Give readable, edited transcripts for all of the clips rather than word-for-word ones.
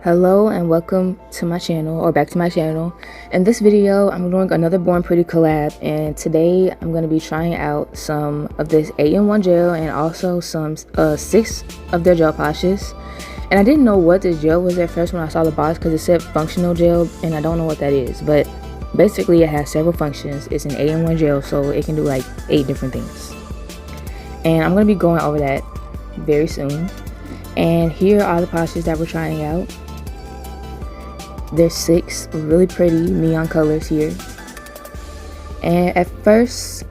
Hello and welcome to my channel, or back to my channel. In this video I'm doing another Born Pretty collab, and today I'm going to be trying out some of this 8-in-1 gel and also some 6 of their gel polishes. And I didn't know what this gel was at first when I saw the box because it said functional gel, and I don't know what that is, but basically it has several functions. It's an 8-in-1 gel, so it can do like 8 different things, and I'm going to be going over that very soon. And here are the polishes that we're trying out. There's 6 really pretty neon colors here, and at first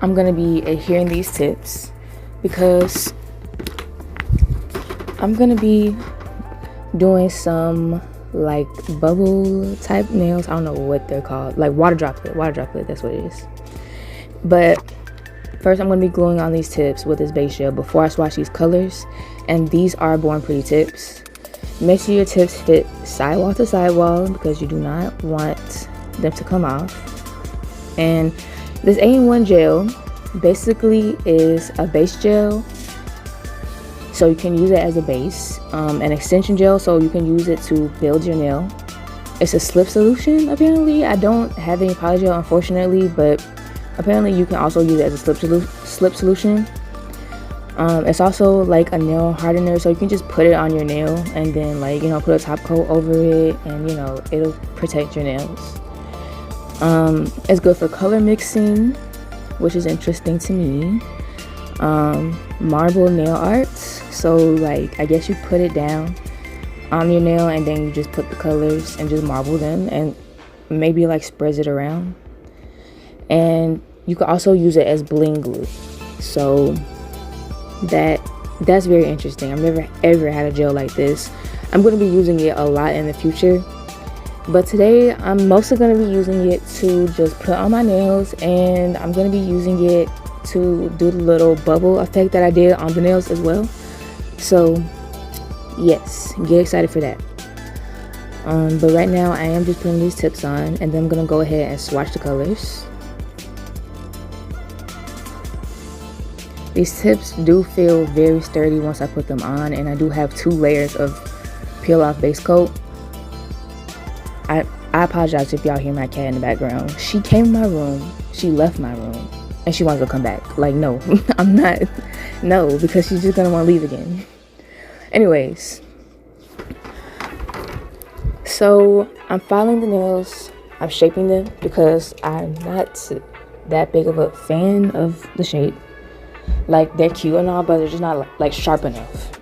I'm gonna be adhering these tips because I'm gonna be doing some like bubble type nails. I don't know what they're called, like water droplet, that's what it is. But first I'm gonna be gluing on these tips with this base gel before I swatch these colors, and these are Born Pretty tips. Make sure your tips fit sidewall to sidewall because you do not want them to come off. And this 8-in-1 gel basically is a base gel, so you can use it as a base, an extension gel, so you can use it to build your nail. It's a slip solution apparently. I don't have any poly gel unfortunately, but apparently you can also use it as a slip solution. It's also like a nail hardener, so you can just put it on your nail and then, like, you know, put a top coat over it, and you know, it'll protect your nails. It's good for color mixing, which is interesting to me. Marble nail arts, so like I guess you put it down on your nail and then you just put the colors and just marble them and maybe like spreads it around. And you can also use it as bling glue, so that's very interesting. I've never ever had a gel like this. I'm going to be using it a lot in the future, but today I'm mostly going to be using it to just put on my nails, and I'm going to be using it to do the little bubble effect that I did on the nails as well. So yes, get excited for that. But right now I am just putting these tips on, and then I'm going to go ahead and swatch the colors. These tips do feel very sturdy once I put them on, and I do have 2 layers of peel off base coat. I apologize if y'all hear my cat in the background. She came in my room, she left my room, and she wants to come back. Like, no, I'm not. No, because she's just gonna want to leave again. Anyways, so I'm filing the nails, I'm shaping them because I'm not that big of a fan of the shape. Like, they're cute and all, but they're just not like sharp enough.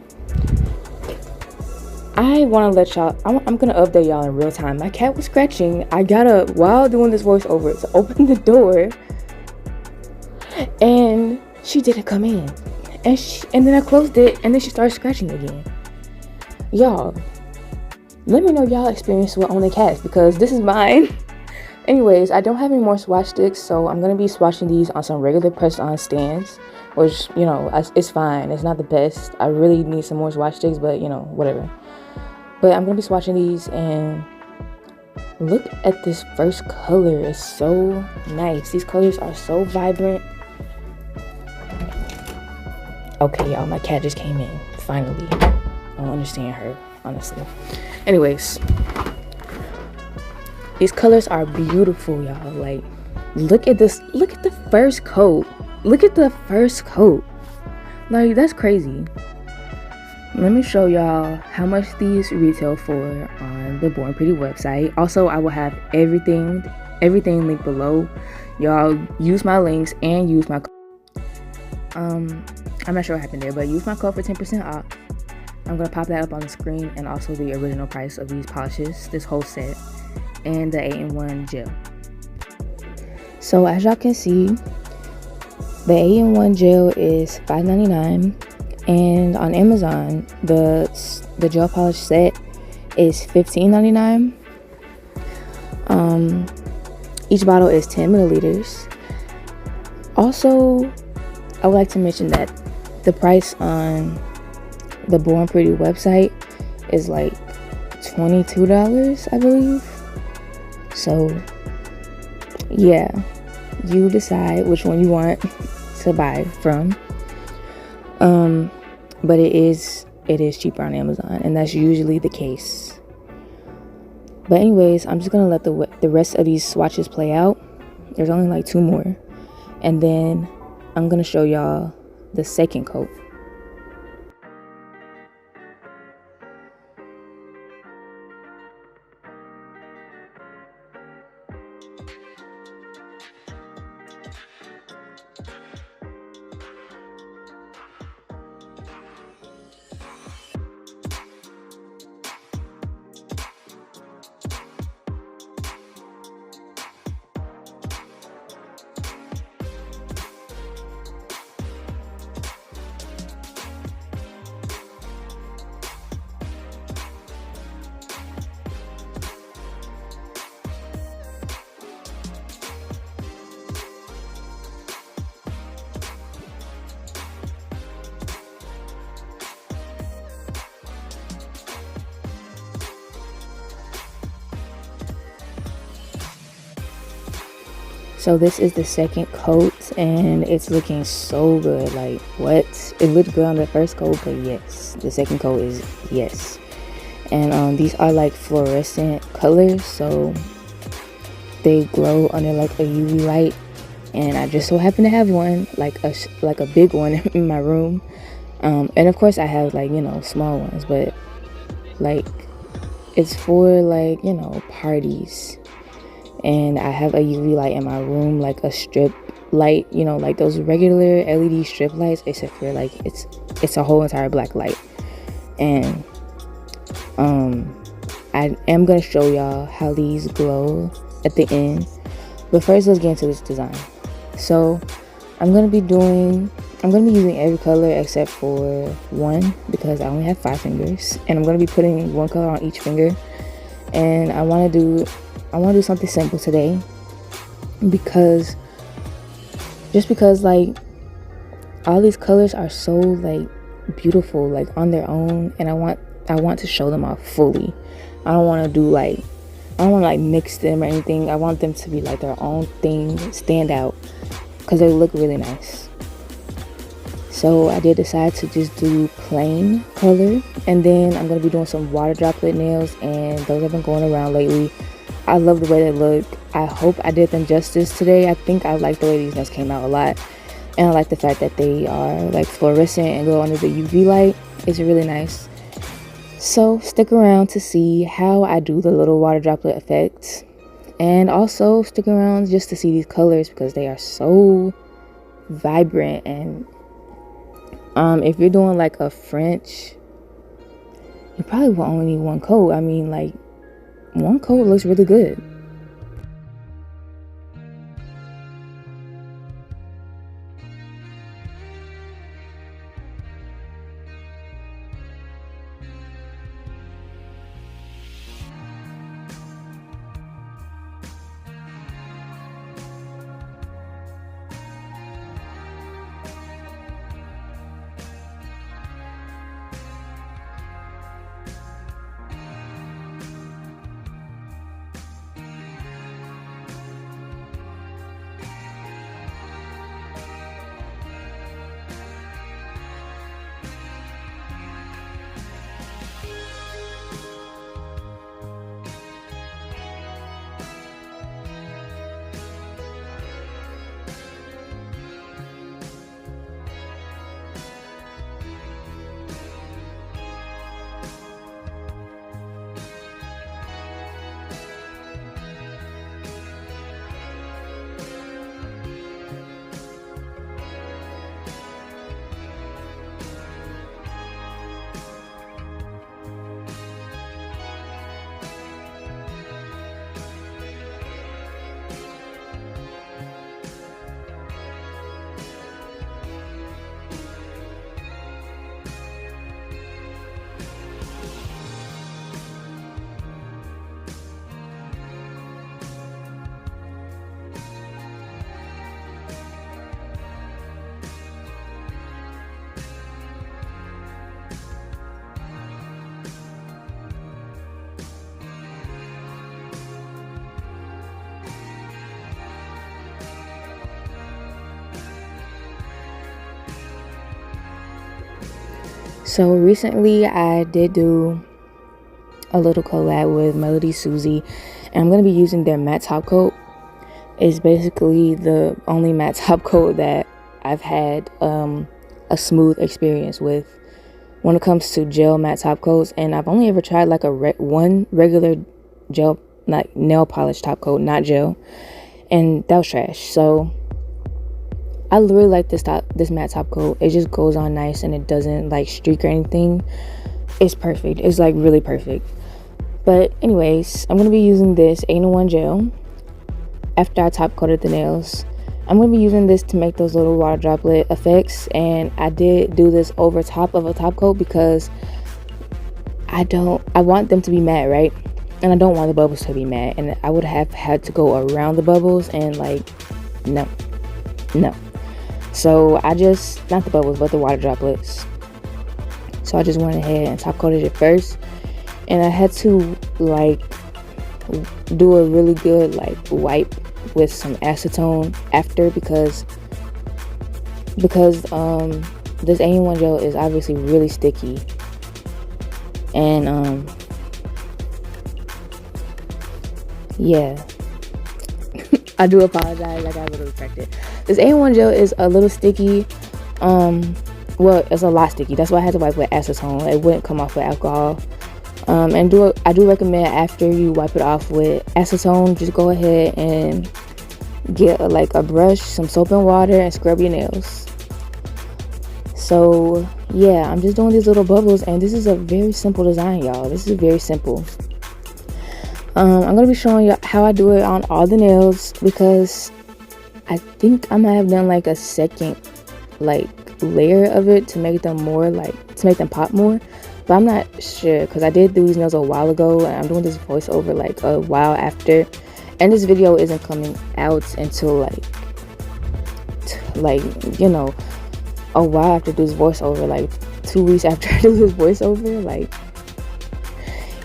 I want to let y'all, I'm gonna update y'all in real time. My cat was scratching. I got up while doing this voiceover to open the door, and she didn't come in, and then I closed it, and then she started scratching again. Y'all, let me know y'all experience with owning cats, because this is mine. Anyways, I don't have any more swatch sticks, so I'm gonna be swatching these on some regular press-on stands, which, you know, it's fine. It's not the best. I really need some more swatch sticks, but you know, whatever. But I'm gonna be swatching these, and look at this first color. It's so nice. These colors are so vibrant. Okay, y'all, my cat just came in finally. I don't understand her, honestly. Anyways, these colors are beautiful, y'all. Like, look at this. Look at the first coat. Look at the first coat. Like, that's crazy. Let me show y'all how much these retail for on the Born Pretty website. Also, I will have everything linked below. Y'all use my links and use my I'm not sure what happened there, but use my code for 10% off. I'm gonna pop that up on the screen, and also the original price of these polishes, this whole set, and the 8-in-1 gel. So as y'all can see, the 8-in-1 gel is $5.99, and on Amazon the gel polish set is $15.99. Each bottle is 10 milliliters. Also, I would like to mention that the price on the Born Pretty website is like $22, I believe. So yeah, you decide which one you want to buy from. But it is cheaper on Amazon, and that's usually the case But anyways, I'm just gonna let the rest of these swatches play out. There's only like 2 more, and then I'm gonna show y'all the second coat. So this is the second coat, and it's looking so good. Like, what? It looked good on the first coat, but yes, the second coat is yes. And these are like fluorescent colors, so they glow under like a UV light. And I just so happen to have one, like a big one in my room. And of course I have like, you know, small ones, but like it's for like, you know, parties. And I have a UV light in my room, like a strip light, you know, like those regular LED strip lights, except for like it's a whole entire black light. And I am gonna show y'all how these glow at the end, but first let's get into this design. So I'm gonna be using every color except for one, because I only have 5 fingers, and I'm gonna be putting one color on each finger. And I want to do something simple today, because like all these colors are so like beautiful like on their own, and I want to show them off fully. I don't want to mix them or anything. I want them to be like their own thing, stand out, because they look really nice. So I did decide to just do plain color, and then I'm going to be doing some water droplet nails, and those have been going around lately. I love the way they look. I hope I did them justice today. I think I like the way these nails came out a lot, and I like the fact that they are like fluorescent and go under the UV light. It's really nice. So stick around to see how I do the little water droplet effect, and also stick around just to see these colors, because they are so vibrant. And if you're doing like a French, you probably will only need one coat. I mean, like, one coat looks really good. So recently I did do a little collab with Melody Susie, and I'm going to be using their matte top coat. It's basically the only matte top coat that I've had a smooth experience with when it comes to gel matte top coats, and I've only ever tried like one regular gel, like nail polish top coat, not gel, and that was trash. So I really like this matte top coat. It just goes on nice and it doesn't like streak or anything. It's perfect. It's like really perfect. But anyways, I'm gonna be using this 8-in-1 gel after I top coated the nails. I'm going to be using this to make those little water droplet effects, and I did do this over top of a top coat because I want them to be matte, right? And I don't want the bubbles to be matte, and I would have had to go around the bubbles, and like no. So I just, not the bubbles but the water droplets, so I just went ahead and top coated it first, and I had to like do a really good like wipe with some acetone after, because this 8-in-1 gel is obviously really sticky, and yeah. I do apologize, like I literally cracked it. This 8-in-1 gel is a little sticky. Well, it's a lot sticky. That's why I had to wipe with acetone. It wouldn't come off with alcohol. And I do recommend after you wipe it off with acetone, just go ahead and get like a brush, some soap and water, and scrub your nails. So yeah, I'm just doing these little bubbles, and this is a very simple design, y'all. This is very simple. I'm gonna be showing you how I do it on all the nails, because I think I might have done like a second like layer of it to make them more like, to make them pop more, but I'm not sure because I did do these nails a while ago, and I'm doing this voiceover like a while after, and this video isn't coming out until like you know, a while after this voiceover, like 2 weeks after I do this voiceover, like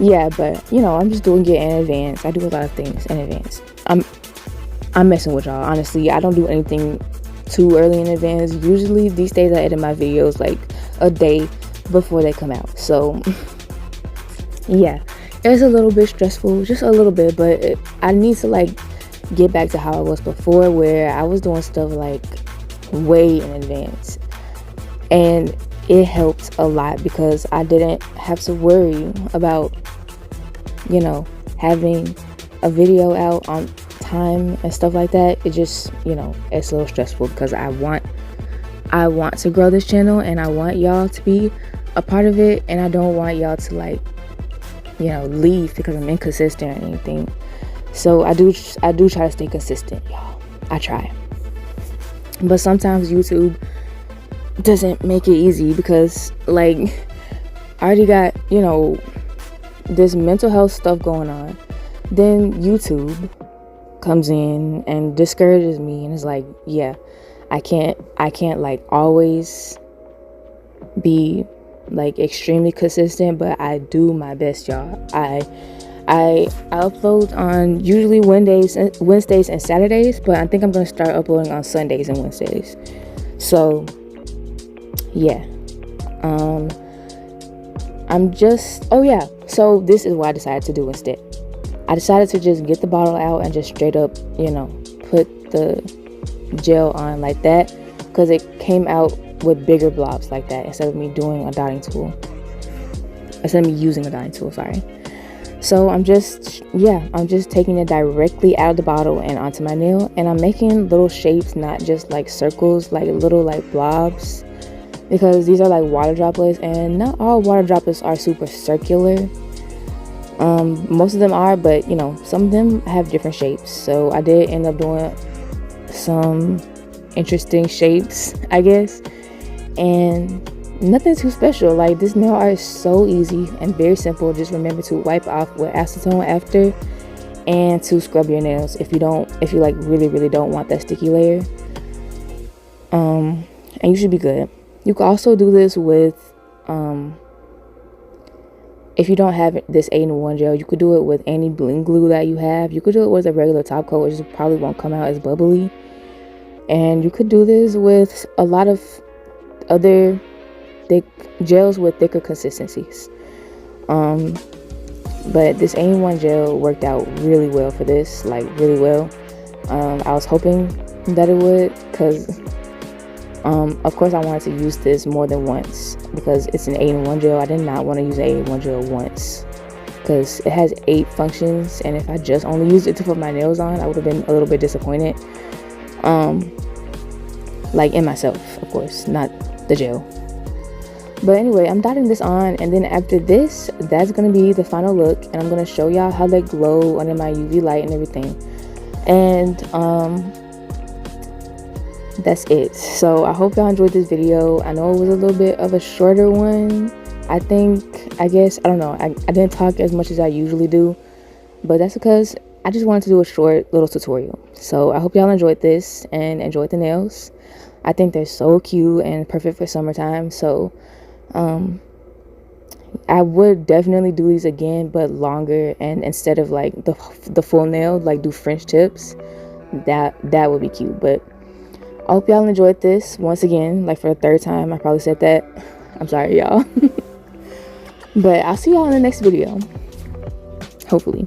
yeah. But you know, I'm just doing it in advance. I do a lot of things in advance. I'm messing with y'all, honestly. I don't do anything too early in advance. Usually these days I edit my videos like a day before they come out. So yeah, it's a little bit stressful, just a little bit, but I need to like get back to how I was before, where I was doing stuff like way in advance, and it helped a lot because I didn't have to worry about, you know, having a video out on time and stuff like that. It just, you know, it's a little stressful because I want to grow this channel, and I want y'all to be a part of it, and I don't want y'all to like, you know, leave because I'm inconsistent or anything. So I do try to stay consistent, y'all. I try, but sometimes YouTube doesn't make it easy because like I already got, you know, this mental health stuff going on, then YouTube comes in and discourages me, and it's like, yeah, I can't like always be like extremely consistent, but I do my best, y'all. I upload on usually Wednesdays and Saturdays, but I think I'm gonna start uploading on Sundays and Wednesdays. So yeah, so this is what I decided to do instead. I decided to just get the bottle out and just straight up, you know, put the gel on like that, because it came out with bigger blobs like that instead of me using a dotting tool, sorry. So I'm just taking it directly out of the bottle and onto my nail, and I'm making little shapes, not just like circles, like little like blobs, because these are like water droplets, and not all water droplets are super circular. Most of them are, but you know, some of them have different shapes. So I did end up doing some interesting shapes, I guess, and nothing too special. Like, this nail art is so easy and very simple. Just remember to wipe off with acetone after, and to scrub your nails if you like really don't want that sticky layer, and you should be good. You can also do this with if you don't have this 8-in-1 gel, you could do it with any bling glue that you have. You could do it with a regular top coat, which probably won't come out as bubbly. And you could do this with a lot of other thick gels with thicker consistencies. but this 8-in-1 gel worked out really well for this, like really well. I was hoping that it would, because of course I wanted to use this more than once because it's an 8-in-1 gel. I did not want to use an 8-in-1 gel once because it has 8 functions, and if I just only used it to put my nails on, I would have been a little bit disappointed. Like in myself, of course, not the gel. But anyway, I'm dotting this on, and then after this, that's gonna be the final look, and I'm gonna show y'all how they glow under my UV light and everything. And that's it. So I hope y'all enjoyed this video. I know it was a little bit of a shorter one. I guess I don't know, I didn't talk as much as I usually do, but that's because I just wanted to do a short little tutorial. So I hope y'all enjoyed this and enjoyed the nails. I think they're so cute and perfect for summertime. So I would definitely do these again, but longer, and instead of like the full nail, like do French tips. That would be cute. But I hope y'all enjoyed this once again, like for the 3rd time. I probably said that. I'm sorry, y'all. But I'll see y'all in the next video, hopefully.